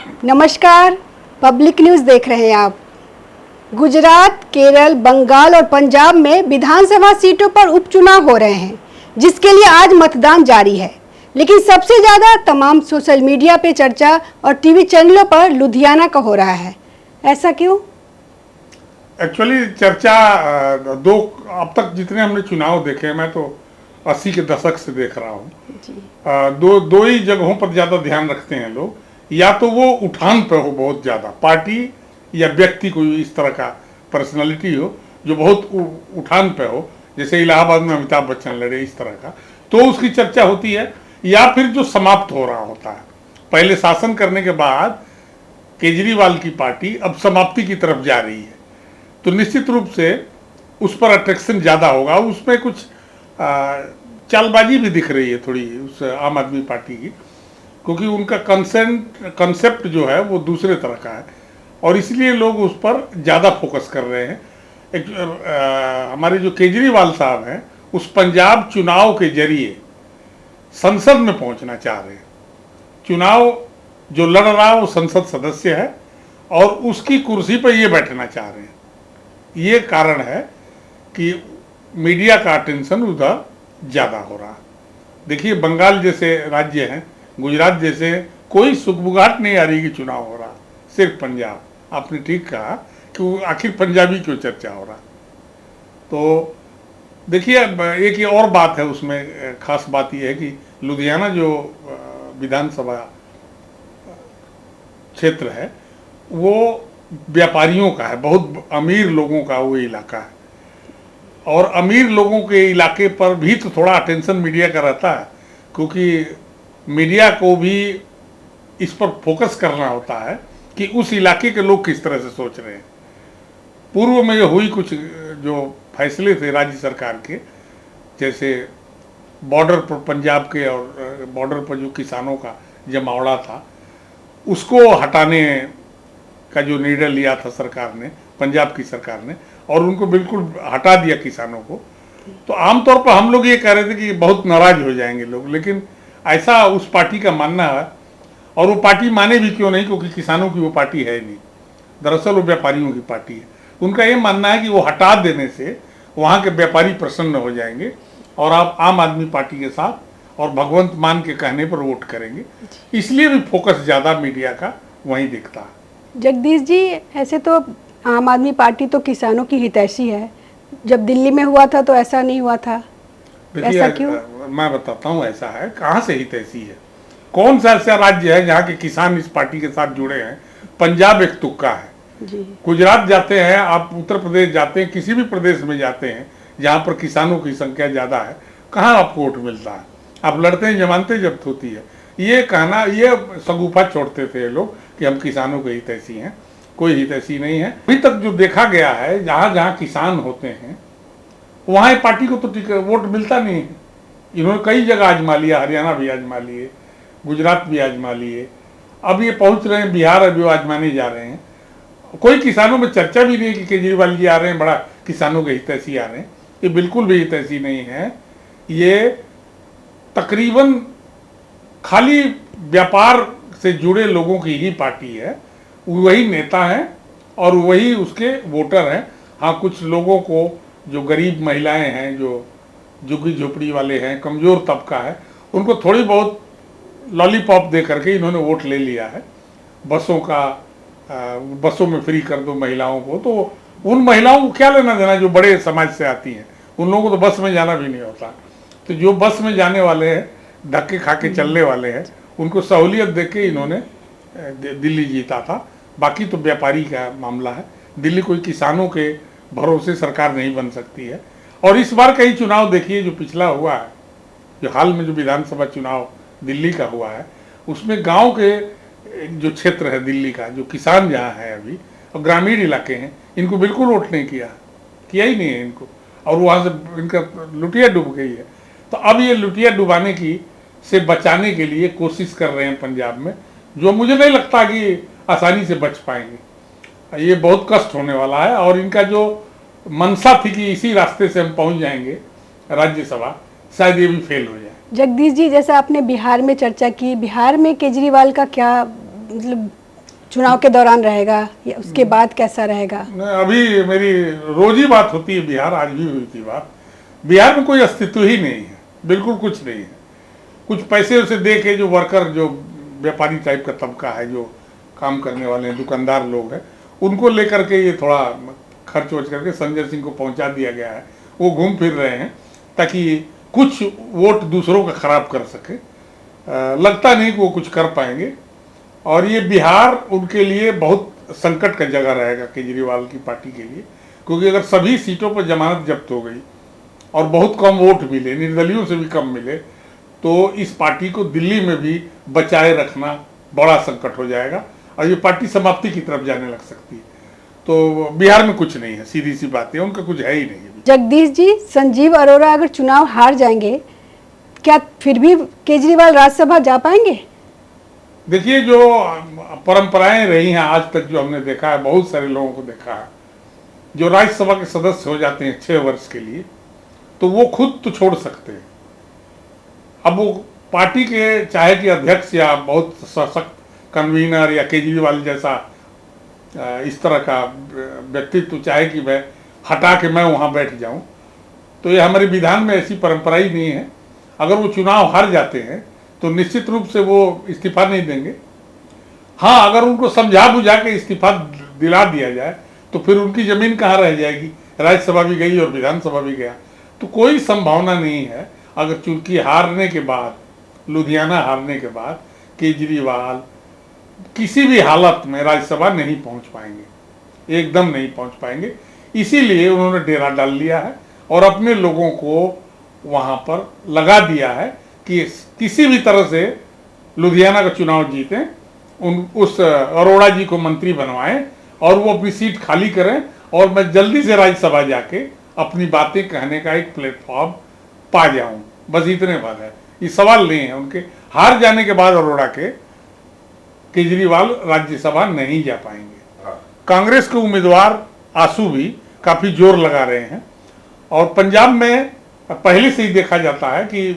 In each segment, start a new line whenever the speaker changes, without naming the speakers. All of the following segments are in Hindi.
नमस्कार, पब्लिक न्यूज़ देख रहे हैं आप। गुजरात, केरल, बंगाल और पंजाब में विधानसभा सीटों पर उपचुनाव हो रहे हैं, जिसके लिए आज मतदान जारी है। लेकिन सबसे ज़्यादा तमाम सोशल मीडिया पे चर्चा और टीवी चैनलों पर लुधियाना का हो रहा है। ऐसा क्यों?
एक्चुअली चर्चा दो, अब तक जितने हमने चुनाव देखे, मैं तो 80 के दशक से देख रहा हूँ। दो ही जगहों पर ज़्यादा ध्यान रखते हैं लोग। या तो वो उठान पे हो बहुत ज़्यादा, पार्टी या व्यक्ति कोई इस तरह का पर्सनालिटी हो जो बहुत उठान पे हो, जैसे इलाहाबाद में अमिताभ बच्चन लड़े, इस तरह का, तो उसकी चर्चा होती है। या फिर जो समाप्त हो रहा होता है, पहले शासन करने के बाद केजरीवाल की पार्टी अब समाप्ति की तरफ जा रही है, तो निश्चित रूप से उस पर अट्रैक्शन ज़्यादा होगा। उसमें कुछ चालबाजी भी दिख रही है थोड़ी उस आम आदमी पार्टी की, क्योंकि उनका कंसेप्ट जो है वो दूसरे तरह का है और इसलिए लोग उस पर ज़्यादा फोकस कर रहे हैं। हमारे जो केजरीवाल साहब हैं, उस पंजाब चुनाव के जरिए संसद में पहुंचना चाह रहे हैं। चुनाव जो लड़ रहा है वो संसद सदस्य है और उसकी कुर्सी पर ये बैठना चाह रहे हैं। ये कारण है कि मीडिया का अटेंशन उधर ज़्यादा हो रहा है। देखिए, बंगाल जैसे राज्य हैं, गुजरात जैसे, कोई सुगबुगाहट नहीं आ रही कि चुनाव हो रहा, सिर्फ पंजाब। आपने ठीक कहा कि आखिर पंजाबी क्यों चर्चा हो रहा। तो देखिए, एक ये और बात है उसमें, खास बात यह है कि लुधियाना जो विधानसभा क्षेत्र है वो व्यापारियों का है, बहुत अमीर लोगों का वो इलाका है और अमीर लोगों के इलाके पर भी तो थोड़ा अटेंशन मीडिया का रहता है, क्योंकि मीडिया को भी इस पर फोकस करना होता है कि उस इलाके के लोग किस तरह से सोच रहे हैं। पूर्व में जो हुई कुछ जो फैसले थे राज्य सरकार के, जैसे बॉर्डर पर पंजाब के और बॉर्डर पर जो किसानों का जमावड़ा था, उसको हटाने का जो निर्णय लिया था सरकार ने, पंजाब की सरकार ने, और उनको बिल्कुल हटा दिया किसानों को, तो आमतौर पर हम लोग ये कह रहे थे कि बहुत नाराज हो जाएंगे लोग, लेकिन ऐसा उस पार्टी का मानना है। और वो पार्टी माने भी क्यों नहीं, क्योंकि किसानों की वो पार्टी है नहीं, दरअसल वो व्यापारियों की पार्टी है। उनका ये मानना है कि वो हटा देने से वहाँ के व्यापारी प्रसन्न हो जाएंगे और आप आम आदमी पार्टी के साथ और भगवंत मान के कहने पर वोट करेंगे, इसलिए भी फोकस ज़्यादा मीडिया का वहीं दिखता है।
जगदीश जी, ऐसे तो आम आदमी पार्टी तो किसानों की हितैषी है, जब दिल्ली में हुआ था तो ऐसा नहीं हुआ था। ऐसा क्यों?
मैं बताता हूँ ऐसा है, कहाँ से हितैषी है। कौन सा ऐसा राज्य है जहाँ के किसान इस पार्टी के साथ जुड़े हैं? पंजाब एक तुक्का है
जी।
गुजरात जाते हैं आप, उत्तर प्रदेश जाते हैं, किसी भी प्रदेश में जाते हैं जहाँ पर किसानों की संख्या ज़्यादा है, कहाँ आपको वोट मिलता है? आप लड़ते हैं, जमानतें जब्त होती है। ये कहना, ये शगुफा छोड़ते थे लोग कि हम किसानों के हितैषी हैं। कोई हितैषी नहीं है। अभी तक जो देखा गया है, जहाँ जहाँ किसान होते हैं वहाँ पार्टी को तो वोट मिलता नहीं है। इन्होंने कई जगह आजमा लिया, हरियाणा भी आजमा लिए, गुजरात भी आजमा लिए, अब ये पहुँच रहे हैं बिहार, अभी वो आजमाने जा रहे हैं। कोई किसानों में चर्चा भी नहीं है कि केजरीवाल जी आ रहे हैं, बड़ा किसानों के हितैषी आ रहे हैं। ये बिल्कुल भी हितैषी नहीं है। ये तकरीबन खाली व्यापार से जुड़े लोगों की ही पार्टी है, वही नेता हैं और वही उसके वोटर हैं। हाँ, कुछ लोगों को, जो गरीब महिलाएं हैं, जो झुग्गी झोपड़ी वाले हैं, कमज़ोर तबका है, उनको थोड़ी बहुत लॉलीपॉप दे करके इन्होंने वोट ले लिया है। बसों में फ्री कर दो महिलाओं को, तो उन महिलाओं को क्या लेना देना जो बड़े समाज से आती हैं? उन लोगों को तो बस में जाना भी नहीं होता। तो जो बस में जाने वाले हैं, धक्के खा के चलने वाले हैं, उनको सहूलियत दे के इन्होंने दिल्ली जीता था। बाकी तो व्यापारी का मामला है। दिल्ली कोई किसानों के भरोसे सरकार नहीं बन सकती है। और इस बार कई चुनाव देखिए जो पिछला हुआ है, जो हाल में जो विधानसभा चुनाव दिल्ली का हुआ है, उसमें गांव के जो क्षेत्र है दिल्ली का, जो किसान जहाँ है अभी और ग्रामीण इलाके हैं, इनको बिल्कुल वोट नहीं किया ही नहीं है इनको, और वहाँ से इनका लुटिया डूब गई है। तो अब ये लुटिया डुबाने की से बचाने के लिए कोशिश कर रहे हैं पंजाब में, जो मुझे नहीं लगता कि आसानी से बच पाएंगे। ये बहुत कष्ट होने वाला है और इनका जो मंशा थी कि इसी रास्ते से हम पहुंच जाएंगे राज्यसभा, शायद ये भी फेल हो जाए।
जगदीश जी, जैसा आपने बिहार में चर्चा की, बिहार में केजरीवाल का क्या मतलब चुनाव के दौरान रहेगा या उसके बाद कैसा रहेगा?
अभी मेरी रोज ही बात होती है बिहार, आज भी हुई थी बात। बिहार में कोई अस्तित्व ही नहीं है, बिल्कुल कुछ नहीं है। कुछ पैसे उसे दे के जो वर्कर, जो व्यापारी टाइप का तबका है, जो काम करने वाले हैं, दुकानदार लोग हैं, उनको लेकर के ये थोड़ा खर्च वर्च करके संजय सिंह को पहुंचा दिया गया है। वो घूम फिर रहे हैं ताकि कुछ वोट दूसरों का खराब कर सके। लगता नहीं कि वो कुछ कर पाएंगे, और ये बिहार उनके लिए बहुत संकट का जगह रहेगा, केजरीवाल की पार्टी के लिए। क्योंकि अगर सभी सीटों पर जमानत जब्त हो गई और बहुत कम वोट मिले, निर्दलियों से भी कम मिले, तो इस पार्टी को दिल्ली में भी बचाए रखना बड़ा संकट हो जाएगा और ये पार्टी समाप्ति की तरफ जाने लग सकती है। तो बिहार में कुछ नहीं है, सीधी सी बात है, उनका कुछ है ही नहीं।
जगदीश जी, संजीव अरोड़ा अगर चुनाव हार जाएंगे, क्या फिर भी केजरीवाल राज्यसभा जा पाएंगे?
देखिए, जो परंपराएं रही हैं आज तक, जो हमने देखा है, बहुत सारे लोगों को देखा है, जो राज्यसभा के सदस्य हो जाते हैं 6 वर्ष के लिए, तो वो खुद तो छोड़ सकते हैं। अब वो पार्टी के चाहे कि अध्यक्ष या बहुत सशक्त कन्वीनर या केजरीवाल जैसा इस तरह का व्यक्तित्व चाहे कि मैं हटा के मैं वहाँ बैठ जाऊँ, तो ये हमारे विधान में ऐसी परंपरा ही नहीं है। अगर वो चुनाव हार जाते हैं तो निश्चित रूप से वो इस्तीफा नहीं देंगे। हाँ, अगर उनको समझा बुझा के इस्तीफा दिला दिया जाए तो फिर उनकी जमीन कहाँ रह जाएगी? राज्यसभा भी गई और विधानसभा भी गया, तो कोई संभावना नहीं है। अगर चूंकि हारने के बाद, लुधियाना हारने के बाद केजरीवाल किसी भी हालत में राज्यसभा नहीं पहुंच पाएंगे, एकदम नहीं पहुंच पाएंगे। इसीलिए उन्होंने डेरा डाल लिया है और अपने लोगों को वहां पर लगा दिया है कि किसी भी तरह से लुधियाना का चुनाव जीतें, उस अरोड़ा जी को मंत्री बनवाएं और वो अपनी सीट खाली करें और मैं जल्दी से राज्यसभा जाके अपनी बातें कहने का एक प्लेटफॉर्म पा जाऊं। बस इतने बात है, ये सवाल नहीं है। उनके हार जाने के बाद अरोड़ा के, केजरीवाल राज्यसभा नहीं जा पाएंगे। कांग्रेस के उम्मीदवार आसू भी काफी जोर लगा रहे हैं और पंजाब में पहले से ही देखा जाता है कि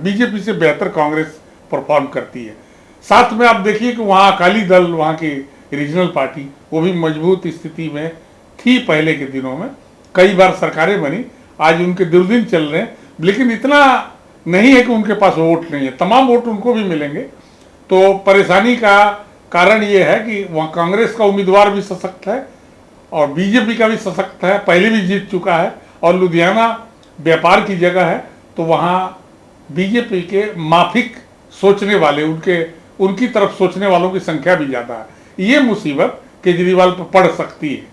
बीजेपी से बेहतर कांग्रेस परफॉर्म करती है। साथ में आप देखिए कि वहाँ अकाली दल, वहाँ की रीजनल पार्टी, वो भी मजबूत स्थिति में थी पहले के दिनों में। कई बार सरकारें बनी, आज उनके दुर्दिन चल रहे हैं, लेकिन इतना नहीं है कि उनके पास वोट नहीं है, तमाम वोट उनको भी मिलेंगे। तो परेशानी का कारण ये है कि वहाँ कांग्रेस का उम्मीदवार भी सशक्त है और बीजेपी का भी सशक्त है, पहले भी जीत चुका है, और लुधियाना व्यापार की जगह है, तो वहाँ बीजेपी के माफिक सोचने वाले, उनकी तरफ सोचने वालों की संख्या भी ज़्यादा है। ये मुसीबत केजरीवाल पर पड़ सकती है,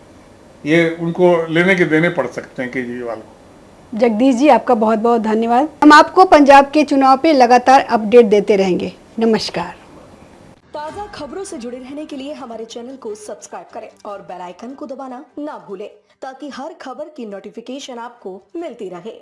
ये उनको लेने के देने पड़ सकते हैं केजरीवाल को।
जगदीश जी, आपका बहुत बहुत धन्यवाद। हम आपको पंजाब के चुनाव पे लगातार अपडेट देते रहेंगे। नमस्कार।
ताज़ा खबरों से जुड़े रहने के लिए हमारे चैनल को सब्सक्राइब करें और बेल आइकन को दबाना ना भूलें, ताकि हर खबर की नोटिफिकेशन आपको मिलती रहे।